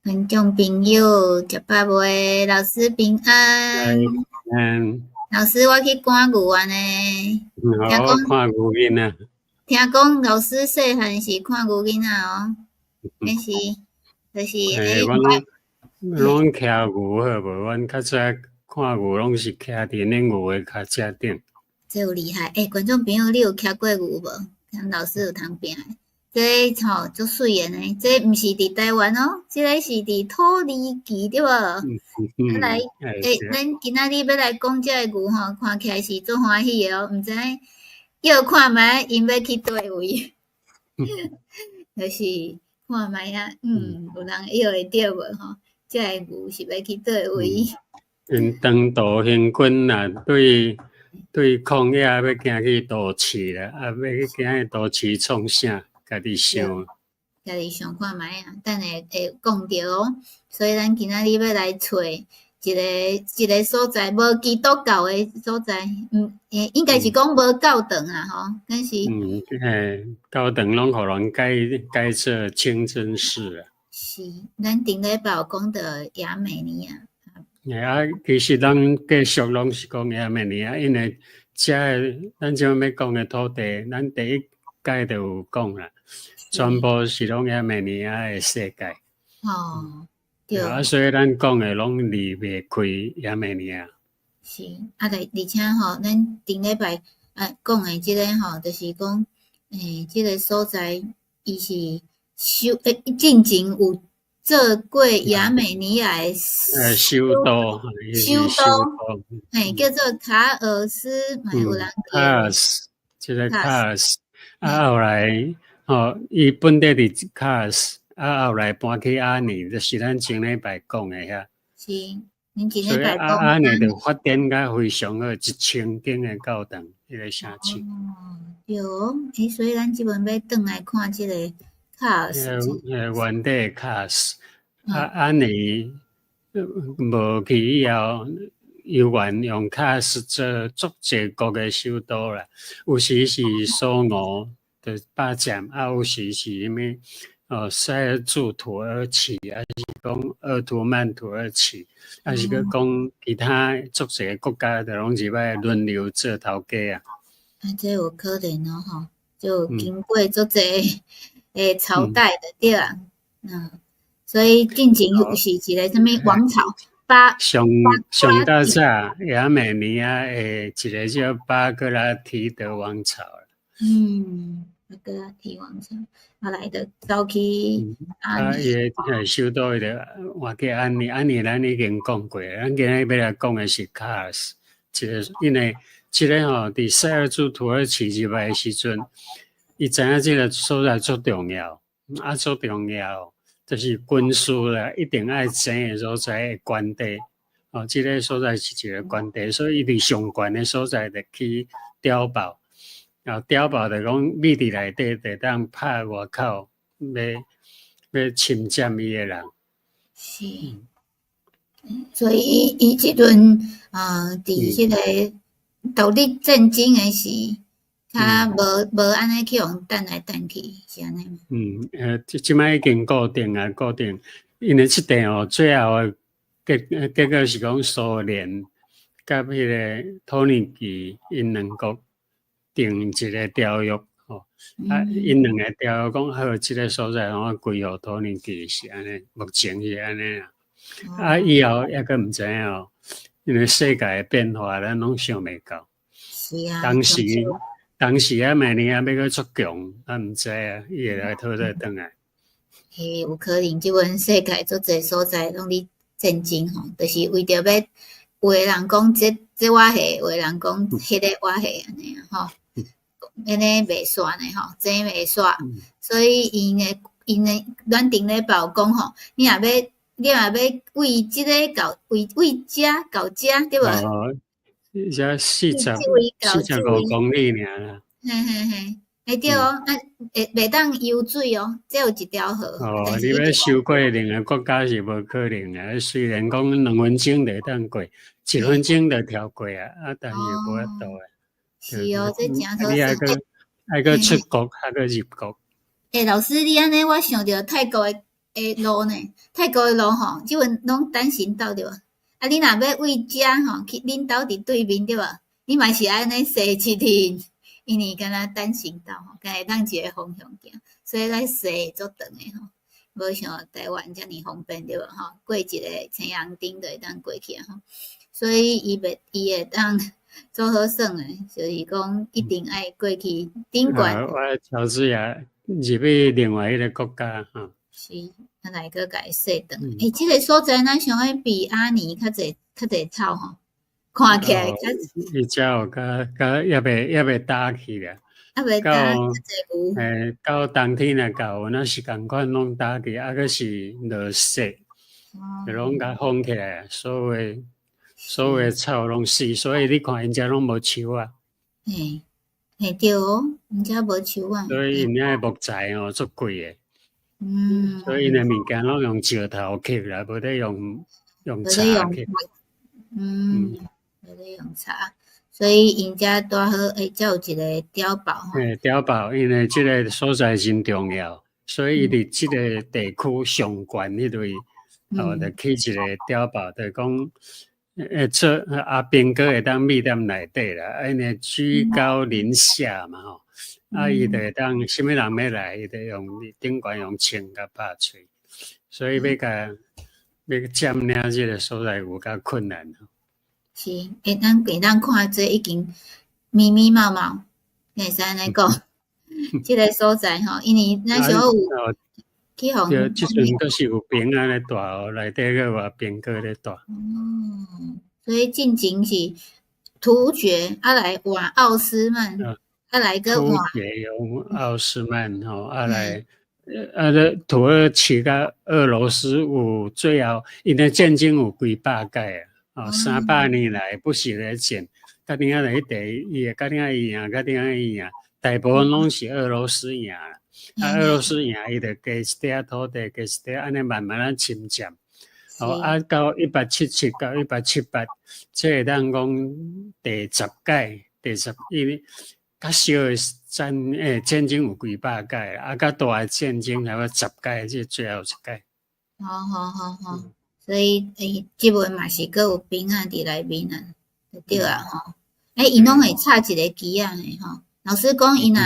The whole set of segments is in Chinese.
观众朋友，食饱未？老师平安。老师，我去赶牛安尼。好，看牛囡仔。听讲老师细汉是看牛囡仔哦，迄是就是阮骑牛好无？阮较早看牛拢是骑伫咧牛的脚车顶。这有厉害！观众朋友，你有骑过牛无？听老师有通拼的。这吼足水的呢，这毋是伫台湾哦，这个是伫土耳其对无？来，咱今仔日要来讲这个牛吼，看起来是足欢喜的哦，毋知要看觅因要去佗位，就是看觅有人要会着无吼？这个牛是要去佗位？因长途行军啦，对抗疫要行去都市啦，要去行去都市创啥？家己想。家己想看觅啊，等下会讲着哦。所以咱今仔日要来找一个所在，无基督教的所在，应该是讲无教堂啊，吼，但是教堂拢互人改做清真寺啊。是，咱顶礼拜有讲到亚美尼亚。其实咱继续拢是讲亚美尼亚，因为咱即要讲的土地，咱第一届就有讲啦。全部是拢亚美尼亚的世界，对所以咱讲的拢离袂开亚美尼亚。是而且吼，咱顶礼拜讲的即个吼，就是讲即个所在，伊是进前有做过亚美尼亚的首都，叫做卡尔斯，有人卡尔斯，即个卡尔斯，后来。伊本地伫卡尔斯，后来搬去阿尼，就是咱前礼拜讲的遐。是，恁前礼拜讲。阿尼就发展甲非常好，1000间的教堂，迄个城市。对，所以咱即阵要转来看即个卡尔斯。原地卡尔斯，阿尼无去以后，犹原用卡尔斯做足济国的首都啦，有时是苏俄。巴占有时是啥物？塞尔柱土耳其，还是讲鄂图曼土耳其，还是讲其他足济国家，就拢是要轮流做头家啊。这有可能哦，吼，就经过足济朝代的对啊，所以进前是一个什么王朝？上较早亚美尼亚的一个叫巴格拉提德王朝。巴格拉提王朝，后来就走去伊的首都迄个换叫安尼，咱已经讲过，咱今日要来讲的是卡尔斯，因为即个吼，伫塞尔柱土耳其入来的时阵，伊知影即个所在足重要，足重要，就是军事啦，一定爱争的所在的关地，即个所在是一个关地，所以伊伫上悬的所在就去碉堡。碉堡就讲秘伫内底，就当拍外口，要侵占伊的人。是，所以伊即阵伫迄个独立战争的时，较无安尼去用等来等去，是安尼吗？即摆已经固定，因为即阵最后的结果是讲苏联甲迄个土耳其因两国。定一个条约，因两个条约讲好，即个所在拢归互土耳其是安尼，目前是安尼啊。以后抑个毋知影因为世界的变化，咱拢想袂到。是啊。当时亚美尼亚要去出强，毋知啊，伊会来讨倒转来。有可能即阵世界足济所在拢咧战争吼，就是为着要，有诶人讲这我系，有诶人讲迄个我系安尼啊，吼。安尼袂煞呢吼，真袂煞，所以因诶，咱顶礼拜有讲吼，你若要为即个为遮到遮对无？才45公里尔啦。嘿，对哦，袂当游水哦，这有一条河。你要修过另个国家是无可能啊！虽然讲2分钟就当过，1分钟就跳过啊，但是无法度诶。是哦，这真好。你爱个出国，爱个入国。老师，你安尼我想着泰国诶的路呢，泰国的路吼，即阵拢单行道对无？啊，你若要为遮吼去恁兜伫对面对无？你嘛是安尼西七天，因为敢若单行道吼，敢会当一个方向行，所以咱西足长诶吼，无像台湾遮尔方便对无吼？过一个青阳顶就会当过去啊吼，所以伊会当做好耍诶，就是讲一定爱过去顶悬。我乔治亚入去另外一个国家哈。是，咱来个甲伊说转。即个所在咱想要比阿尼较侪草吼，看起来较伊遮有甲也袂搭去咧。袂搭较侪有。到冬天来到，有那是共款拢搭去，啊，佫是落雪，就拢甲封起来，所有草拢死，所以你看因遮拢无树啊。对哦，因遮无树啊。所以因遐木材哦足贵诶。所以因诶物件拢用石头刻啦，无得用柴刻。无得用柴，所以因遮拄好，才有一个碉堡吼。碉堡，因为即个所在真重要，所以伊伫即个地区上悬迄位，就起一个碉堡，就讲，做阿兵哥会当秘踮内底啦，因为居高临下嘛吼。伊就会当什么人要来，伊就用顶悬用枪甲拍碎，所以要占领这个所在有较困难。是，会当看这已经密密麻麻，会使安尼讲，这个所在吼，因为咱想有起风。对，即阵都是有兵仔咧住哦，内底个有兵哥咧住。所以进前是突厥，来换奥斯曼。来个突厥用奥斯曼吼，来土耳其甲俄罗斯有最后，因的战争有几百届啊，300年来不息的战，甲顶下来第一，甲顶下伊赢，甲顶下伊赢，大部分拢是俄罗斯赢啦。俄罗斯赢，伊就加一块土地，加一块安尼慢慢侵占。到177到178，这会当讲第10届，因为较小的战争有几百届，较大的战争还有10届，这最后一届。好，所以即阵嘛是阁有兵仔伫内面啊，就对啊吼。因拢会插一个旗仔诶吼。老师讲因若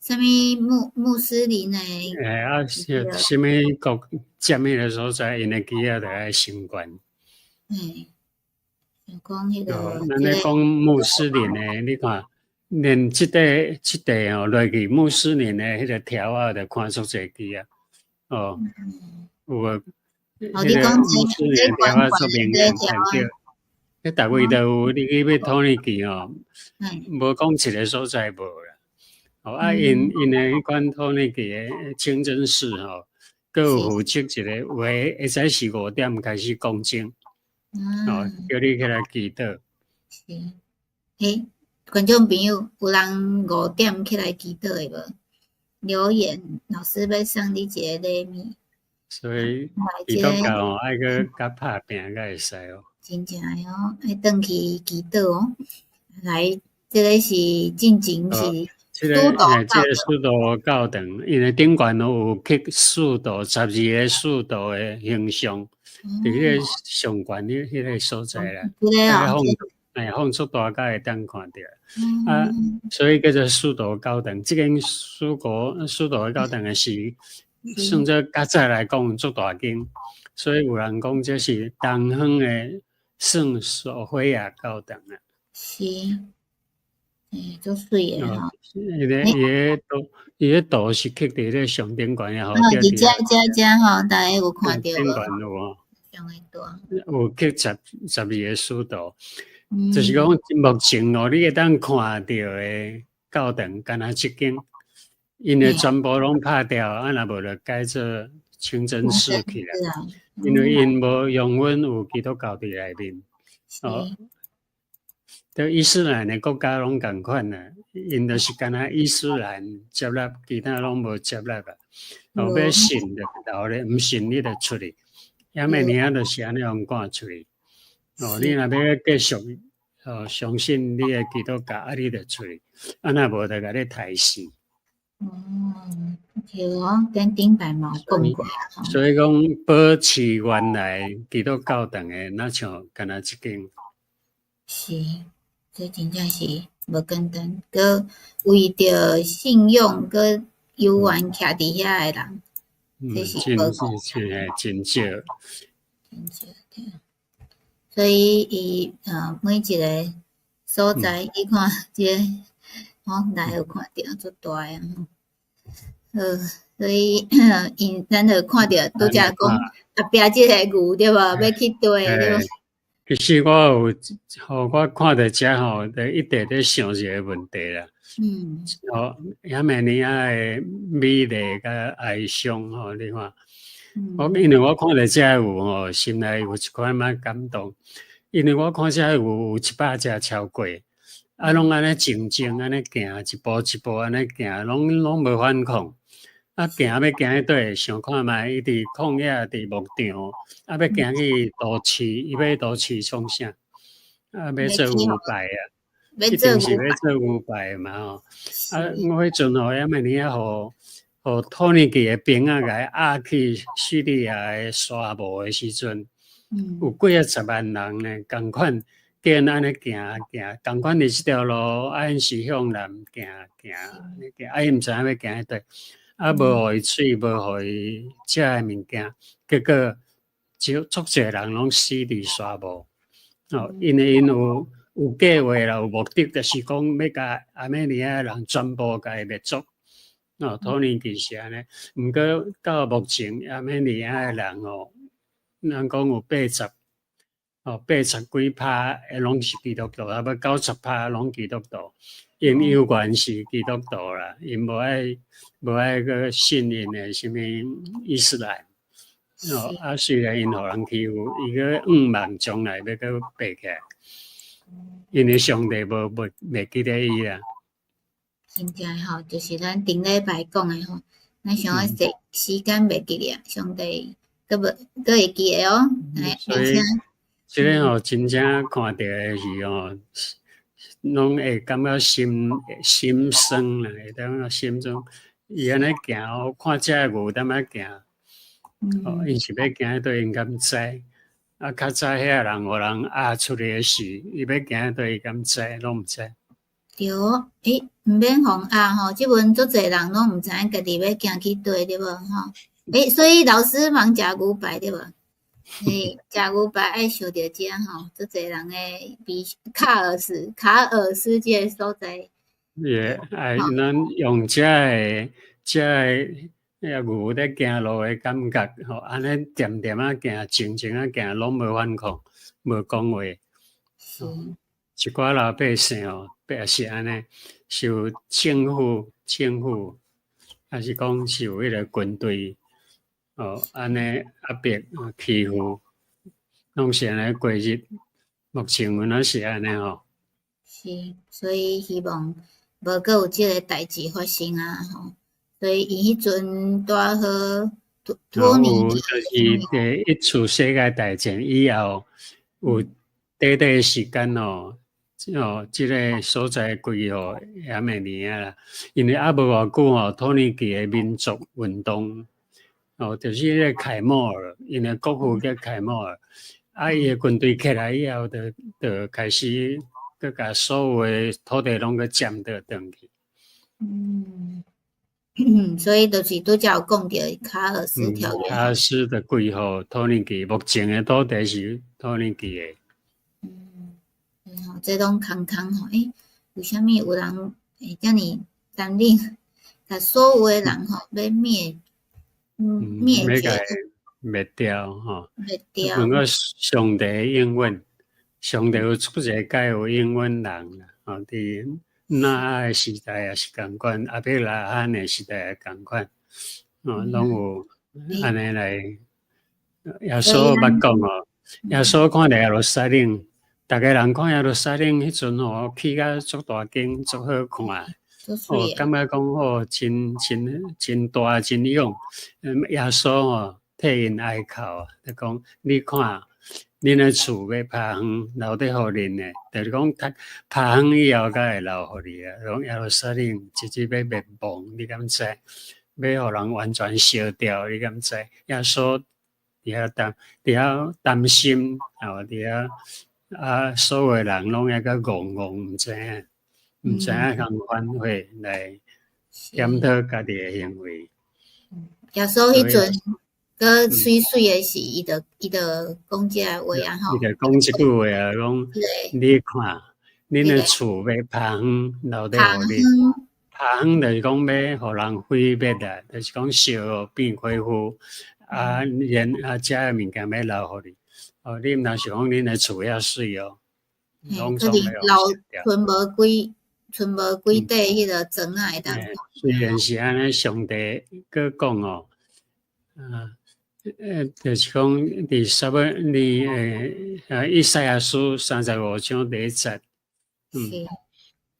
啥物穆斯林诶，什么国占迄个所在，因诶旗仔就爱升悬。就讲迄个。咱咧讲穆斯林诶，你看。连即块哦，落去穆斯林诶迄个条啊，就看出侪支啊。有啊。你讲穆斯林条啊，出名诶，对。逐位都有，你去要土耳其哦，无讲一个所在无啦。因诶迄款土耳其诶清真寺吼，佮有负责一个，有诶会使是5点开始讲经，叫你起来祈祷。观众朋友，有人5点起来祈祷的无？留言，老师要送你一个礼物。所以祈祷教爱去甲拍拼，才会使哦。真正诶哦，爱转去祈祷哦。来，这个是进前是这个速度教堂，因为顶悬有刻速度12个速度诶形象，伫迄个上悬迄个所在啦。放出大家会当看到。所以叫做速度教堂。即间速度诶教堂诶是算做较早来讲足大间，所以有人讲这是东方诶圣索菲亚教堂啊。是，足水诶吼。伊个图是刻伫咧上顶悬诶吼。伫遮吼，大家有看到无？顶悬有哦。上诶大。有刻12个速度。就是讲，目前哦，你会当看到的教堂，敢若一间，因为全部拢拍掉，若无就改做清真寺去啦。因为因无用阮有基督教伫内面，对伊斯兰的国家拢共款啦，因就是敢若伊斯兰接纳，其他拢无接纳啊。要信就留咧，毋信你就出去。遐么尔就是安尼样赶出去。你若要继续相信你的基督教，你就出去；若无就甲你刣死。对哦，咱顶摆嘛有讲过啊，吼，所以讲保持原来基督教堂的，那像敢若一间，是，这真正是无简单，佮为着信用佮有缘徛伫遐诶人，这是无讲真少。真少对。所以伊每一个所在，你看即个来有看着足大诶吼。所以咱就看着拄则讲后壁即个牛对无？要去对对无？其实我看到遮吼，就一直在想一个问题啦。亚美尼亚的美丽甲哀伤吼，你看，因为我看到遮有吼，心内有一款仔感动，因为我看遮有100只超过，拢安尼静静安尼行，一步一步安尼行，拢无反抗。行要行迄块，想看觅伊伫旷野伫牧场，要行去都市，伊要都市创啥？要做牛排啊，一定是要做牛排嘛吼。我迄阵吼，亚美尼亚互托尼基的兵甲伊压去叙利亚的沙漠的时阵，有几10万人呢，共款叫因安尼行，共款伫即条路，因是向南行，伊毋知影要行迄块。无互伊水，无互伊食诶物件，结果足侪人拢死伫沙漠。因为因有计划啦，有目的，就是讲要甲亚美尼亚人全部甲伊灭族。托尼基是安尼，毋过到目前亚美尼亚诶人咱讲有80几%拢是基督徒，要90%拢基督徒。因有关是基督徒啦，因无爱个信因的什么伊斯兰。虽然因互人欺负，伊个望将来要个爬起来，因为上帝袂记得伊啦。真正吼，就是咱顶礼拜讲诶吼，咱想要时间袂记咧，上帝佫会记诶哦。所以，即个吼真正看到诶是吼。拢会感觉心酸啦，会当个心中，伊安尼行，看遮牛踮仔行，因是要行迄块，因敢知？较早遐人互人压出嚟时，伊要行迄块，伊敢知？拢毋知。对，毋免互压吼，即阵足侪人拢毋知影家己要行去对对无吼？所以老师忙食牛排对无？食牛排爱想着遮吼，足侪人诶比卡尔斯即个所在。咱用遮个牛咧行路诶感觉吼，安尼点点啊行，静静啊行，拢无反抗，无讲话。一寡老百姓也是安尼，受政府，还是讲受迄个军队。安尼压迫欺负，拢是安尼过日。目前阮也是安尼吼。是，所以希望无阁有即个代志发生啊吼。所以伊迄阵带好托尼基，就是第一次世界大战以后，有短时间即个所在归互亚美尼亚啦，因为无偌久托尼基的民族运动。就是迄个凯末尔，因为国父叫凯末尔，伊个军队起来以后，就开始佮甲所有的土地拢佮占倒转去。所以就是拄则有讲着卡尔斯条约。卡尔斯的归互托尼基，目前的土地是托尼基的。这拢空吼，为虾米有人会遮尔担任？甲所有的人吼要灭绝，灭掉吼。灭掉。不过上帝应允，上帝有出一个有应允人啦。伫那的时代也是共款，阿伯拉罕的时代也共款。拢有安尼来。耶稣捌讲耶稣看耶路撒冷，逐个人看耶路撒冷迄阵起甲足大间，足好看。感觉讲真大真勇。耶稣替因哀哭就讲你看恁的厝要拍远留得互恁的，就是讲拍远以後，才會留互你啊。講耶路撒冷直接要滅亡，你敢知？要互人完全燒掉，你敢知？耶穌伫遐擔心，吼伫遐所有人攏還個戇戇，毋知影，毋知影通反悔來檢討家己的行為。耶穌迄陣個水水的是，伊就講這個話啊吼。伊就講一句話啊，講你看，恁的厝要拍遠，留得互恁。拍遠就是講要互人毀滅啊，就是講燒變灰烌。遮個物件要留互你。哦，你毋通想講恁的厝遐水哦，攏總要留剩無幾塊迄個磚仔會當。雖然是安尼，上帝閣講哦，就是講以賽亞書35章第1節，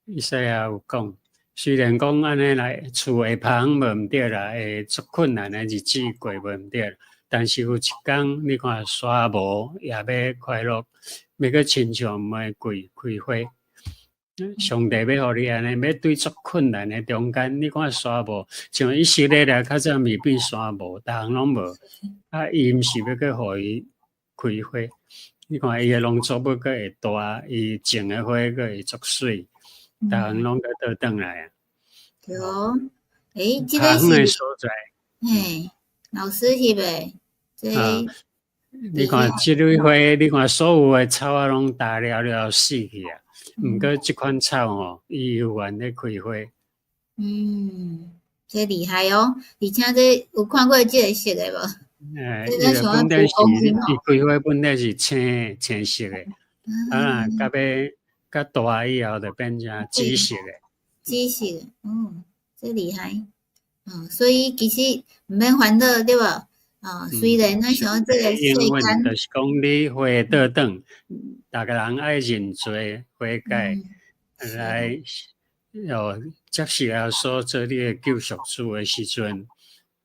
以賽亞有講，雖然講安尼來厝會拍遠無毋對啦，會足困難的日子過無毋對啦，但是有一天你看沙漠也要快樂，要閣親像玫瑰開花。上帝要互你安尼，要對足困難的中間，你看沙漠，像以色列啦，較早未變沙漠，逐項攏無。伊毋是要閣互伊開花，你看伊的農作物閣會大，伊種的花閣會足水，逐項攏閣倒轉來啊。對哦，這個是所在。老師翕的，你看這類花，你看所有的草啊，攏大了死去啊。毋過即款草吼，伊有緣咧開花。這厲害哦！而且這有看過這個色的無？伊本來是伊開花本來是青色的，甲大以後就變成紫色的。紫色的，這厲害。所以其實毋免煩惱，對無？雖然咱想這個世間，就是講你花倒轉，大家人愛認罪悔改，來接受耶穌做你的救贖主的時陣，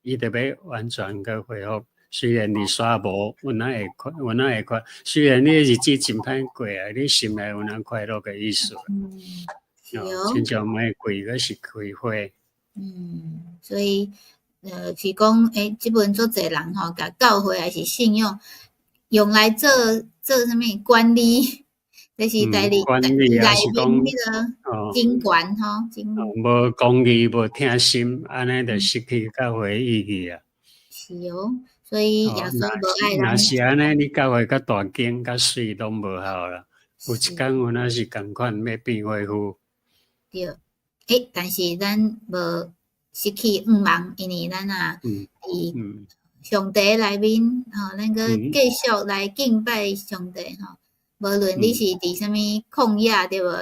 伊就要完全個恢復。雖然你沙漠有哪會快，雖然你的日子真歹過啊，你心內有哪快樂的意思。親像玫瑰嗰是開花。所以。是講，即本足濟人吼，甲教會還是信用來做啥物管理，就是代理內面迄個經管吼，無公義無聽心，安尼就失去教會意義啊。是哦，所以耶穌無愛人。若是安尼，你教會較大間較水攏無效啦。有一天有哪是共款要變恢復。對，但是咱無。失去願望，因為咱佇上帝內面，咱個繼續來敬拜上帝吼。無論你是佇啥物曠野對無？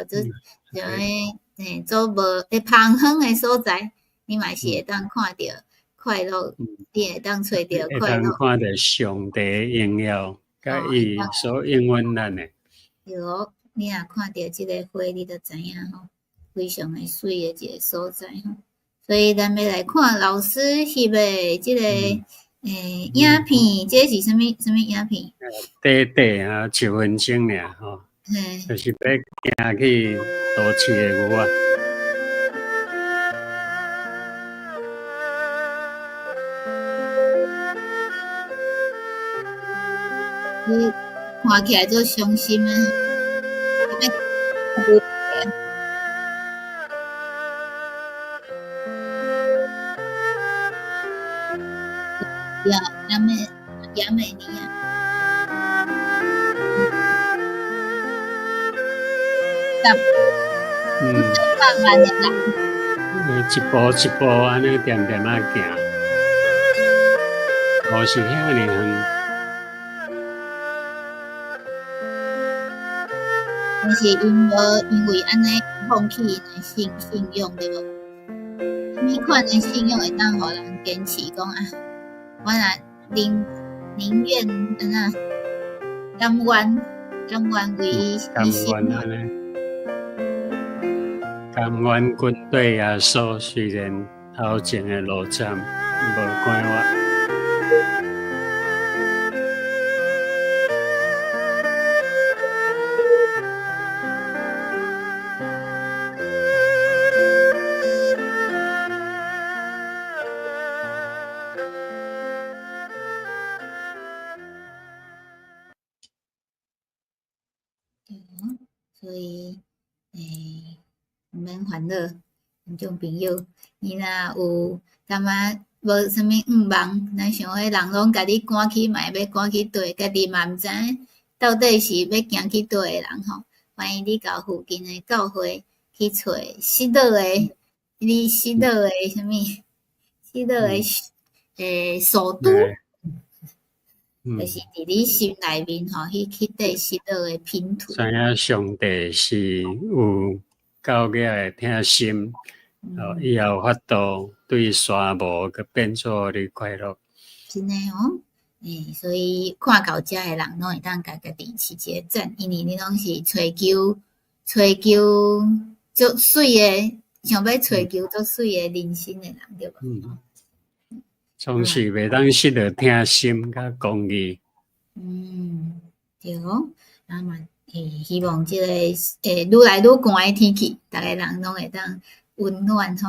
做無會芳香的所在，你嘛是會當看到快樂，你會當找到快樂。會當看到上帝榮耀，甲伊所應允咱的。對，你若看到即個花，你就知影吼，非常的水的一個所在吼。所以咱要來看老師翕的即個影片，這是啥物影片？短啊，7分鐘爾吼，就是要行去都市的牛啊。你看起來就傷心啊！亞美尼亞，100萬的人，一步一步安尼點點啊行，路是遐爾遠。但是因為安尼放棄的信仰對無？什麼款的信仰會當互人堅持講啊？我若寧願安那甘願為伊信仰。甘願跟對耶穌，雖然頭前的路站無快活。对哦，所以毋免烦恼，咱种朋友，伊若有感觉无啥物愿望，咱想迄人拢甲你赶去，嘛会要赶去佗，家己嘛毋知到底是要行去佗诶人吼。欢迎你到附近诶教会去找适当诶，你适当诶啥物，适当诶首都，就是伫你心内面吼，去缀适当诶拼图。知影上帝是有够个会疼心，伊也有法度对沙漠佮变做你快乐。真诶哦，所以看到遮诶人拢会当甲家己饲一个赞，因为你拢是追求足水诶，想要追求足水诶人生诶人，对吧？总是袂当失了疼心甲公义。对哦，那嘛，希望即个愈来愈寒诶天气，逐个人拢会当温暖吼。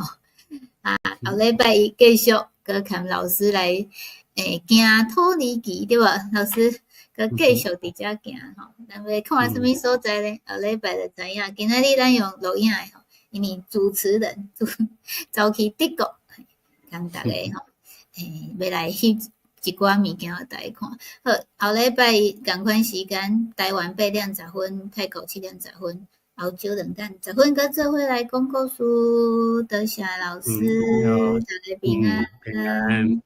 后礼拜一继续佮牵老师来行土耳其对吧？老师佮继续伫遮行吼，咱要看什么所在咧？后礼拜就知影。今仔日咱用录影诶吼，因为主持人走去德国，共逐个吼，要来翕一寡物件互大家看。好，后礼拜一共款时间，台湾8:10分，泰国7:10分。澳洲2点10分，佮做伙来讲故事，多谢老师，大家平安。